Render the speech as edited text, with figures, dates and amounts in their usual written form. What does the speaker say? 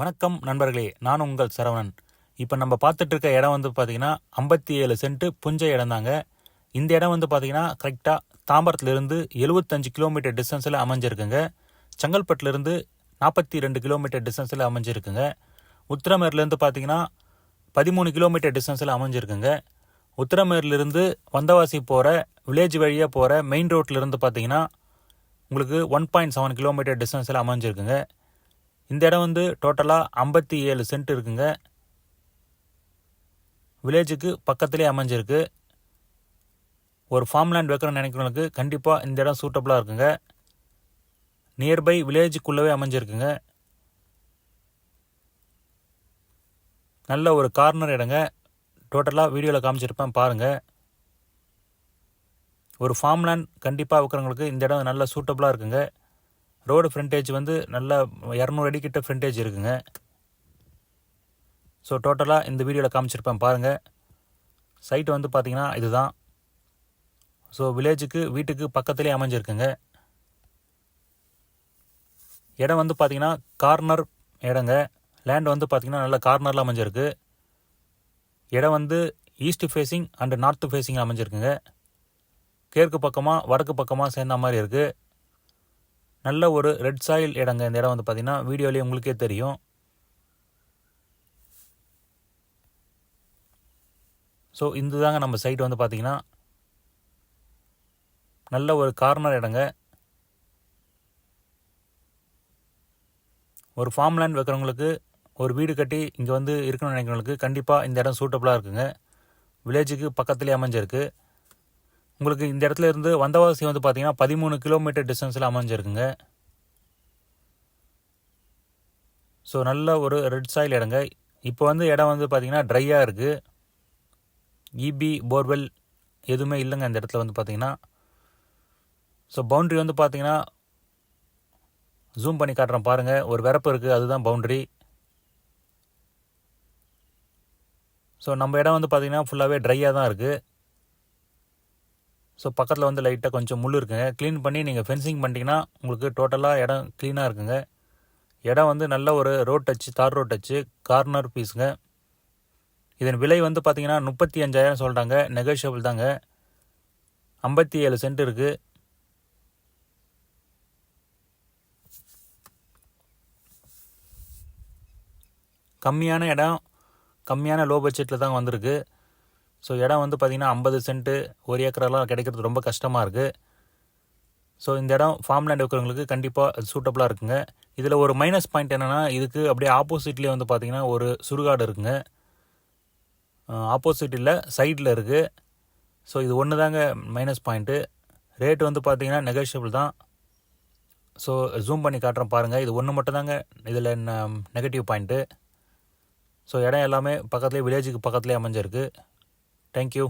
வணக்கம் நண்பர்களே, நான் உங்கள் சரவணன். இப்போ நம்ம பார்த்துட்டு இருக்க இடம் வந்து பார்த்தீங்கன்னா 57 சென்ட் புஞ்ச இடம் தாங்க. இந்த இடம் வந்து பார்த்தீங்கன்னா கரெக்டாக தாம்பரத்துலேருந்து 75 கிலோமீட்டர் டிஸ்டன்ஸில் அமைஞ்சிருக்குங்க. செங்கல்பட்டுலேருந்து 42 கிலோமீட்டர் டிஸ்டன்ஸில் அமைஞ்சிருக்குங்க. உத்திரமேர்லேருந்து பார்த்தீங்கன்னா 13 கிலோமீட்டர் டிஸ்டன்ஸில் அமைஞ்சிருக்குங்க. உத்திரமேர்லேருந்து வந்தவாசி போகிற வில்லேஜ் வழியாக போகிற மெயின் ரோட்லேருந்து பார்த்தீங்கன்னா உங்களுக்கு 1.7 கிலோமீட்டர் டிஸ்டன்ஸில் அமைஞ்சிருக்குங்க. இந்த இடம் வந்து டோட்டலாக 57 சென்ட் இருக்குங்க. வில்லேஜுக்கு பக்கத்துலேயே அமைஞ்சிருக்கு. ஒரு ஃபார்ம் லேண்ட் வைக்கணும்னு நினைக்கிறவங்களுக்கு கண்டிப்பாக இந்த இடம் சூட்டபுளாக இருக்குங்க. நியர்பை வில்லேஜுக்குள்ளவே அமைஞ்சிருக்குங்க. நல்ல ஒரு கார்னர் இடங்க. டோட்டலாக வீடியோவில் காமிச்சிருப்பேன் பாருங்கள். ஒரு ஃபார்ம் லேண்ட் கண்டிப்பாக வைக்கிறவங்களுக்கு இந்த இடம் நல்ல சூட்டபுளாக இருக்குங்க. ரோடு ஃப்ரண்டேஜ் வந்து நல்லா 200 அடி கிட்ட ஃப்ரண்டேஜ் இருக்குங்க. ஸோ டோட்டலாக இந்த வீடியோவில் காமிச்சிருப்பேன் பாருங்கள். சைட்டு வந்து பார்த்தீங்கன்னா இதுதான். ஸோ வில்லேஜுக்கு வீட்டுக்கு பக்கத்துலேயே அமைஞ்சிருக்குங்க. இடம் வந்து பார்த்தீங்கன்னா கார்னர் இடங்க. லேண்ட் வந்து பார்த்தீங்கன்னா நல்ல கார்னரில் அமைஞ்சிருக்கு. இடம் வந்து east facing and north facing அமைஞ்சிருக்குங்க. கிழக்கு பக்கமாக வடக்கு பக்கமாக சேர்ந்த மாதிரி இருக்குது. நல்ல ஒரு ரெட் சாயில் இடங்க. இந்த இடம் வந்து பார்த்தீங்கன்னா வீடியோலேயே உங்களுக்கே தெரியும். ஸோ இந்த தாங்க நம்ம சைட் வந்து பார்த்தீங்கன்னா நல்ல ஒரு கார்னர் இடங்க. ஒரு ஃபார்ம் லேண்ட் வைக்கிறவங்களுக்கு, ஒரு வீடு கட்டி இங்கே வந்து இருக்கணும்னு நினைக்கிறவங்களுக்கு கண்டிப்பாக இந்த இடம் சூட்டபுளாக இருக்குங்க. வில்லேஜுக்கு பக்கத்துலேயே அமைஞ்சிருக்கு. உங்களுக்கு இந்த இடத்துல இருந்து வந்தவாசி வந்து பார்த்தீங்கன்னா 13 கிலோமீட்டர் டிஸ்டன்ஸில் அமைஞ்சிருக்குங்க. ஸோ நல்ல ஒரு ரெட் சாயில் இடங்க. இப்போ வந்து இடம் வந்து பார்த்தீங்கன்னா ட்ரையாக இருக்குது. இபி போர்வெல் எதுவுமே இல்லைங்க இந்த இடத்துல வந்து பார்த்தீங்கன்னா. ஸோ பவுண்ட்ரி வந்து பார்த்தீங்கன்னா ஜூம் பண்ணி காட்டுறேன் பாருங்கள். ஒரு வரப்பு இருக்குது, அதுதான் பவுண்ட்ரி. ஸோ நம்ம இடம் வந்து பார்த்தீங்கன்னா ஃபுல்லாகவே ட்ரையாக தான் இருக்குது. ஸோ பக்கத்தில் வந்து லைட்டாக கொஞ்சம் முள் இருக்குங்க. க்ளீன் பண்ணி நீங்கள் ஃபென்சிங் பண்ணிட்டீங்கன்னா உங்களுக்கு டோட்டலாக இடம் க்ளீனாக இருக்குங்க. இடம் வந்து நல்ல ஒரு ரோட் டச்சு, தார் ரோட் டச்சு, கார்னர் பீஸுங்க. இதன் விலை வந்து பார்த்தீங்கன்னா 35,000 சொல்கிறாங்க. நெகோஷியபிள் தாங்க. 57 சென்ட் இருக்குது. கம்மியான இடம், கம்மியான லோ பட்ஜெட்டில் தான் வந்திருக்கு. ஸோ இடம் வந்து பார்த்திங்கன்னா 50 சென்ட்டு 1 ஏக்கரெல்லாம் கிடைக்கிறது ரொம்ப கஷ்டமாக இருக்குது. ஸோ இந்த இடம் ஃபார்ம் லேண்ட் வைக்கிறவங்களுக்கு கண்டிப்பாக அது சூட்டபுளாக இருக்குங்க. இதில் ஒரு மைனஸ் பாயிண்ட் என்னென்னா, இதுக்கு அப்படியே ஆப்போசிட்லேயே வந்து பார்த்திங்கன்னா ஒரு சுடுகாடு இருக்குங்க. ஆப்போசிட் இல்லை, சைடில் இருக்குது. ஸோ இது ஒன்று தாங்க மைனஸ் பாயிண்ட்டு. ரேட்டு வந்து பார்த்திங்கன்னா நெகோஷியபிள் தான். ஸோ ஜூம் பண்ணி காட்டுறேன் பாருங்கள். இது ஒன்று மட்டும் தாங்க இதில் நெகட்டிவ் பாயிண்ட்டு. ஸோ இடம் எல்லாமே பக்கத்துலேயே வில்லேஜுக்கு பக்கத்துலேயே அமைஞ்சிருக்கு. தேங்க்யூ.